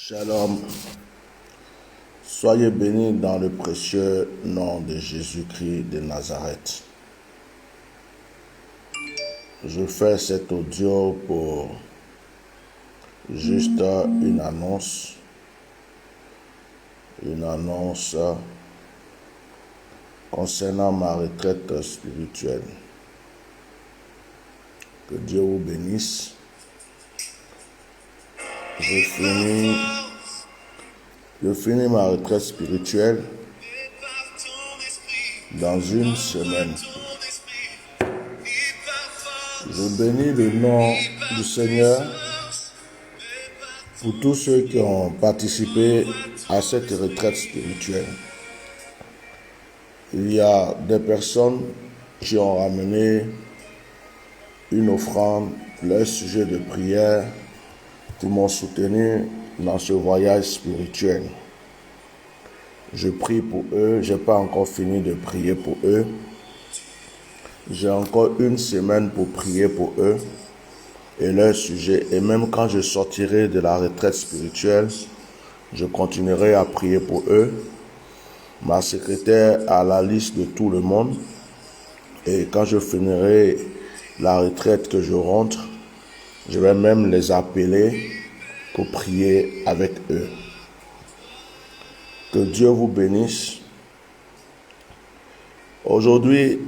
Shalom, soyez bénis dans le précieux nom de Jésus-Christ de Nazareth. Je fais cet audio pour juste une annonce concernant ma retraite spirituelle. Que Dieu vous bénisse. Je finis ma retraite spirituelle dans une semaine. Je bénis le nom du Seigneur pour tous ceux qui ont participé à cette retraite spirituelle. Il y a des personnes qui ont ramené une offrande, leur sujet de prière, qui m'ont soutenu dans ce voyage spirituel. Je prie pour eux, je n'ai pas encore fini de prier pour eux. J'ai encore une semaine pour prier pour eux et leur sujet. Et même quand je sortirai de la retraite spirituelle, je continuerai à prier pour eux. Ma secrétaire a la liste de tout le monde. Et quand je finirai la retraite que je rentre, je vais même les appeler pour prier avec eux. Que Dieu vous bénisse. Aujourd'hui,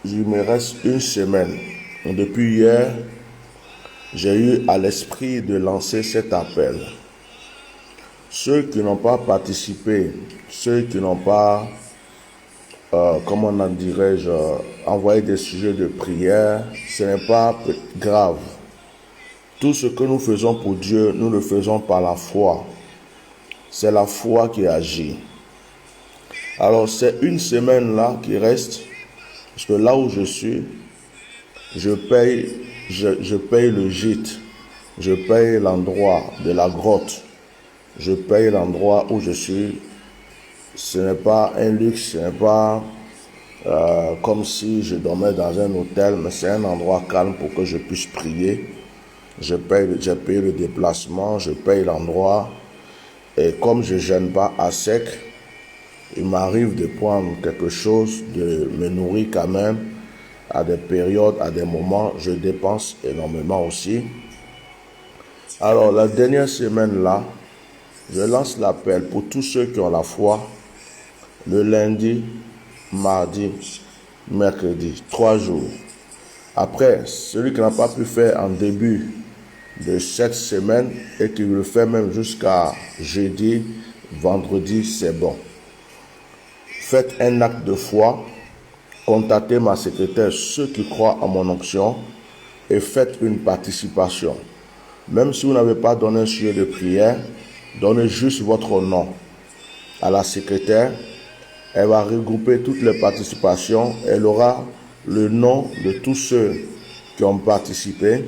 il me reste une semaine. Depuis hier, j'ai eu à l'esprit de lancer cet appel. Ceux qui n'ont pas participé, ceux qui n'ont pas, envoyé des sujets de prière, ce n'est pas grave. Tout ce que nous faisons pour Dieu, nous le faisons par la foi. C'est la foi qui agit. Alors, c'est une semaine là qui reste, parce que là où je suis, je paye le gîte, je paye l'endroit de la grotte, je paye l'endroit où je suis. Ce n'est pas un luxe, ce n'est pas comme si je dormais dans un hôtel, mais c'est un endroit calme pour que je puisse prier. J'ai payé le déplacement, je paye l'endroit. Et comme je ne gêne pas à sec, il m'arrive de prendre quelque chose, de me nourrir quand même. À des périodes, à des moments, je dépense énormément aussi. Alors, la dernière semaine là, je lance l'appel pour tous ceux qui ont la foi. Le lundi, mardi, mercredi, 3 jours. Après, celui qui n'a pas pu faire en début de cette semaine et qui le fait même jusqu'à jeudi, vendredi, c'est bon. Faites un acte de foi, contactez ma secrétaire, ceux qui croient à mon onction, et faites une participation. Même si vous n'avez pas donné un sujet de prière, donnez juste votre nom à la secrétaire. Elle va regrouper toutes les participations. Elle aura le nom de tous ceux qui ont participé.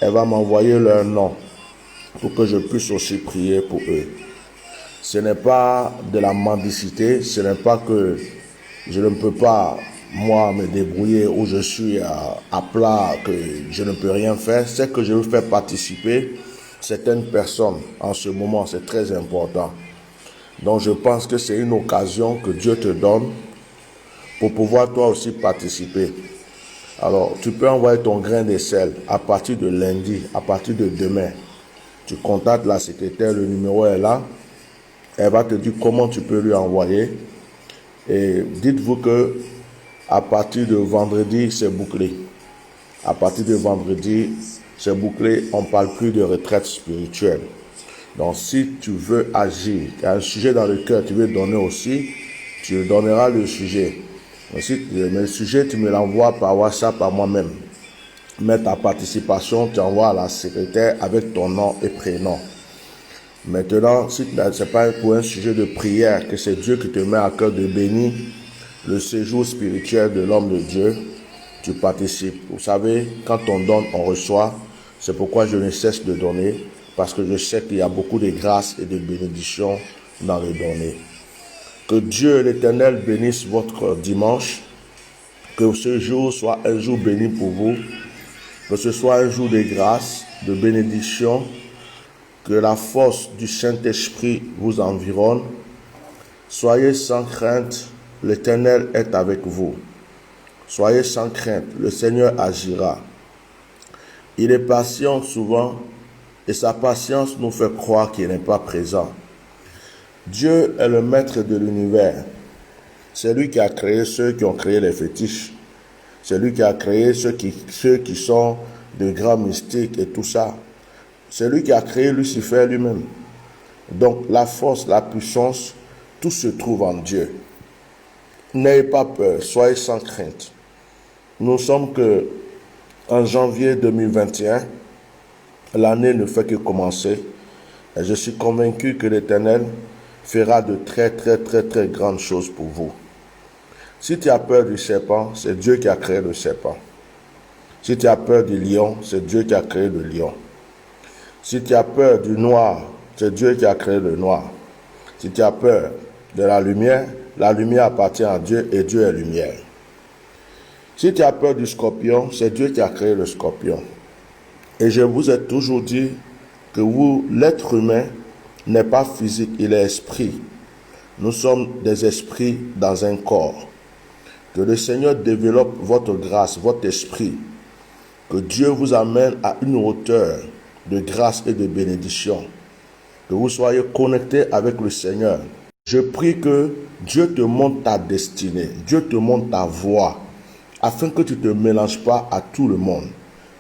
Elle va m'envoyer leur nom pour que je puisse aussi prier pour eux. Ce n'est pas de la mendicité, ce n'est pas que je ne peux pas, moi, me débrouiller où je suis à plat, que je ne peux rien faire. C'est que je veux faire participer certaines personnes en ce moment, c'est très important. Donc je pense que c'est une occasion que Dieu te donne pour pouvoir toi aussi participer. Alors, tu peux envoyer ton grain de sel à partir de lundi, à partir de demain. Tu contactes la secrétaire, le numéro est là. Elle va te dire comment tu peux lui envoyer. Et dites-vous que à partir de vendredi, c'est bouclé. À partir de vendredi, c'est bouclé. On ne parle plus de retraite spirituelle. Donc, si tu veux agir, il y a un sujet dans le cœur, tu veux donner aussi, tu donneras le sujet. Ensuite, le sujet, tu me l'envoies par WhatsApp à moi-même. Mets ta participation, tu envoies à la secrétaire avec ton nom et prénom. Maintenant, si ce n'est pas pour un sujet de prière, que c'est Dieu qui te met à cœur de bénir le séjour spirituel de l'homme de Dieu, tu participes. Vous savez, quand on donne, on reçoit. C'est pourquoi je ne cesse de donner, parce que je sais qu'il y a beaucoup de grâce et de bénédictions dans le donner. Que Dieu l'Éternel bénisse votre dimanche. Que ce jour soit un jour béni pour vous. Que ce soit un jour de grâce, de bénédiction. que la force du Saint-Esprit vous environne. Soyez sans crainte, l'Éternel est avec vous. Soyez sans crainte, le Seigneur agira. Il est patient souvent et sa patience nous fait croire qu'il n'est pas présent. Dieu est le maître de l'univers. C'est lui qui a créé ceux qui ont créé les fétiches. C'est lui qui a créé ceux qui sont de grands mystiques et tout ça. C'est lui qui a créé Lucifer lui-même. Donc la force, la puissance, tout se trouve en Dieu. N'ayez pas peur, soyez sans crainte. Nous sommes que en janvier 2021, l'année ne fait que commencer. Et je suis convaincu que l'Éternel fera de très grandes choses pour vous. Si tu as peur du serpent, c'est Dieu qui a créé le serpent. Si tu as peur du lion, c'est Dieu qui a créé le lion. Si tu as peur du noir, c'est Dieu qui a créé le noir. Si tu as peur de la lumière appartient à Dieu et Dieu est lumière. Si tu as peur du scorpion, c'est Dieu qui a créé le scorpion. Et je vous ai toujours dit que vous, l'être humain, n'est pas physique, il est esprit. Nous sommes des esprits dans un corps. Que le Seigneur développe votre grâce, votre esprit. Que Dieu vous amène à une hauteur de grâce et de bénédiction. Que vous soyez connectés avec le Seigneur. Je prie que Dieu te montre ta destinée, Dieu te montre ta voie, afin que tu ne te mélanges pas à tout le monde.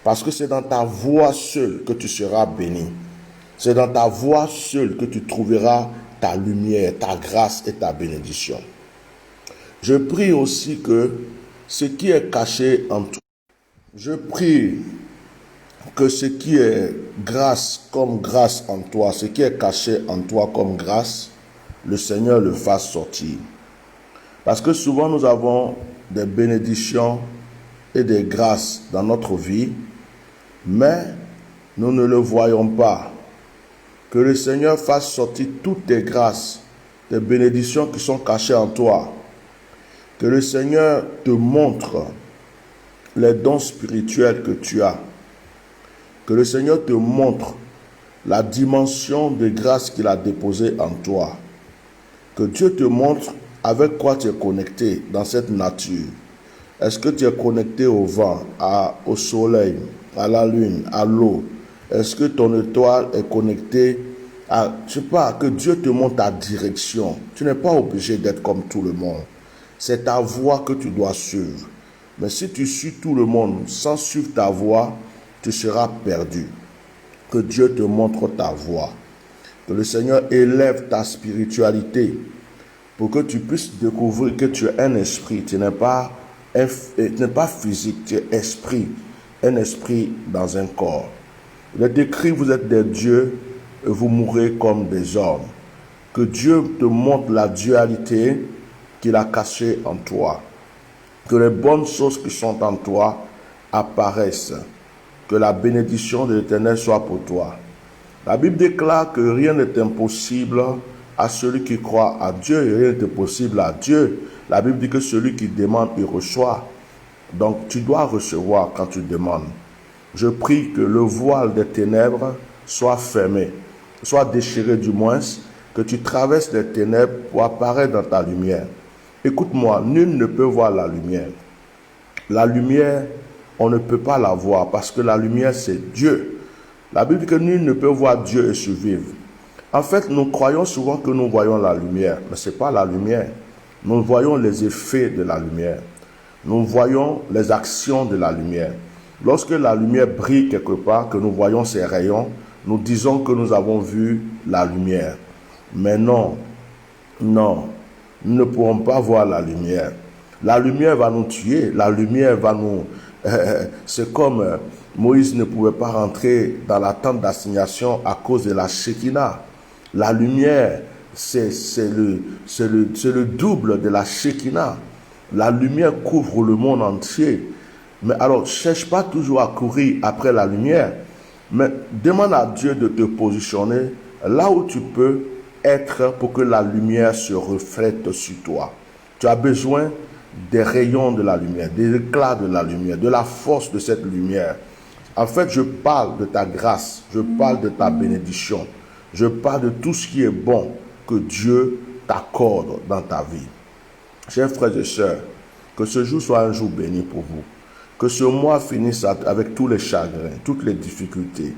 Parce que c'est dans ta voie seule que tu seras béni. C'est dans ta voie seule que tu trouveras ta lumière, ta grâce et ta bénédiction. Je prie aussi que ce qui est caché en toi, je prie que ce qui est grâce comme grâce en toi, ce qui est caché en toi comme grâce, le Seigneur le fasse sortir. Parce que souvent nous avons des bénédictions et des grâces dans notre vie, mais nous ne le voyons pas. Que le Seigneur fasse sortir toutes tes grâces, tes bénédictions qui sont cachées en toi. Que le Seigneur te montre les dons spirituels que tu as. Que le Seigneur te montre la dimension de grâce qu'il a déposée en toi. Que Dieu te montre avec quoi tu es connecté dans cette nature. Est-ce que tu es connecté au vent, au soleil, à la lune, à l'eau? Est-ce que ton étoile est connectée à... Je sais pas, que Dieu te montre ta direction. Tu n'es pas obligé d'être comme tout le monde. C'est ta voie que tu dois suivre. Mais si tu suis tout le monde sans suivre ta voie, tu seras perdu. Que Dieu te montre ta voie. Que le Seigneur élève ta spiritualité pour que tu puisses découvrir que tu es un esprit. Tu n'es pas physique, tu es esprit. Un esprit dans un corps. Il est écrit, vous êtes des dieux et vous mourrez comme des hommes. Que Dieu te montre la dualité qu'il a cachée en toi. Que les bonnes choses qui sont en toi apparaissent. Que la bénédiction de l'Éternel soit pour toi. La Bible déclare que rien n'est impossible à celui qui croit à Dieu et rien n'est impossible à Dieu. La Bible dit que celui qui demande, il reçoit. Donc tu dois recevoir quand tu demandes. Je prie que le voile des ténèbres soit fermé, soit déchiré du moins, que tu traverses les ténèbres pour apparaître dans ta lumière. Écoute-moi, nul ne peut voir la lumière. La lumière, on ne peut pas la voir parce que la lumière, c'est Dieu. La Bible dit que nul ne peut voir Dieu et survivre. En fait, nous croyons souvent que nous voyons la lumière, mais ce n'est pas la lumière. Nous voyons les effets de la lumière. Nous voyons les actions de la lumière. Lorsque la lumière brille quelque part, que nous voyons ses rayons, nous disons que nous avons vu la lumière. Mais non, nous ne pourrons pas voir la lumière. La lumière va nous tuer, la lumière va nous... c'est comme Moïse ne pouvait pas rentrer dans la tente d'assignation à cause de la Shekinah. La lumière, c'est le double de la Shekinah. La lumière couvre le monde entier. Mais alors, ne cherche pas toujours à courir après la lumière, mais demande à Dieu de te positionner là où tu peux être pour que la lumière se reflète sur toi. Tu as besoin des rayons de la lumière, des éclats de la lumière, de la force de cette lumière. En fait, je parle de ta grâce, je parle de ta bénédiction, je parle de tout ce qui est bon que Dieu t'accorde dans ta vie. Chers frères et sœurs, que ce jour soit un jour béni pour vous. Que ce mois finisse avec tous les chagrins, toutes les difficultés.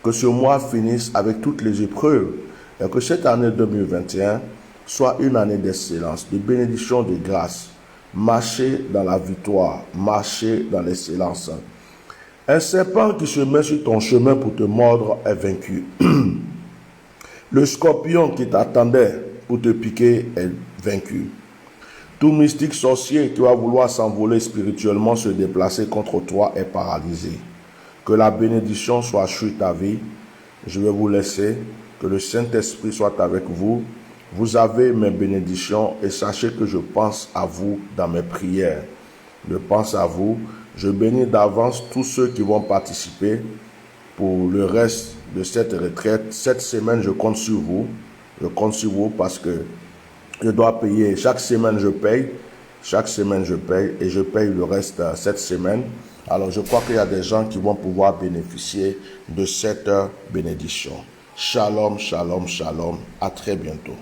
Que ce mois finisse avec toutes les épreuves. Et que cette année 2021 soit une année d'excellence, de bénédiction, de grâce. Marchez dans la victoire, marchez dans l'excellence. Un serpent qui se met sur ton chemin pour te mordre est vaincu. Le scorpion qui t'attendait pour te piquer est vaincu. Tout mystique sorcier qui va vouloir s'envoler spirituellement, se déplacer contre toi est paralysé. Que la bénédiction soit sur ta vie. Je vais vous laisser. Que le Saint-Esprit soit avec vous. Vous avez mes bénédictions et sachez que je pense à vous dans mes prières. Je pense à vous. Je bénis d'avance tous ceux qui vont participer pour le reste de cette retraite. Cette semaine, je compte sur vous. Je compte sur vous parce que je dois payer. Chaque semaine, je paye. Chaque semaine, je paye. Et je paye le reste cette semaine. Alors, je crois qu'il y a des gens qui vont pouvoir bénéficier de cette bénédiction. Shalom, shalom, shalom. À très bientôt.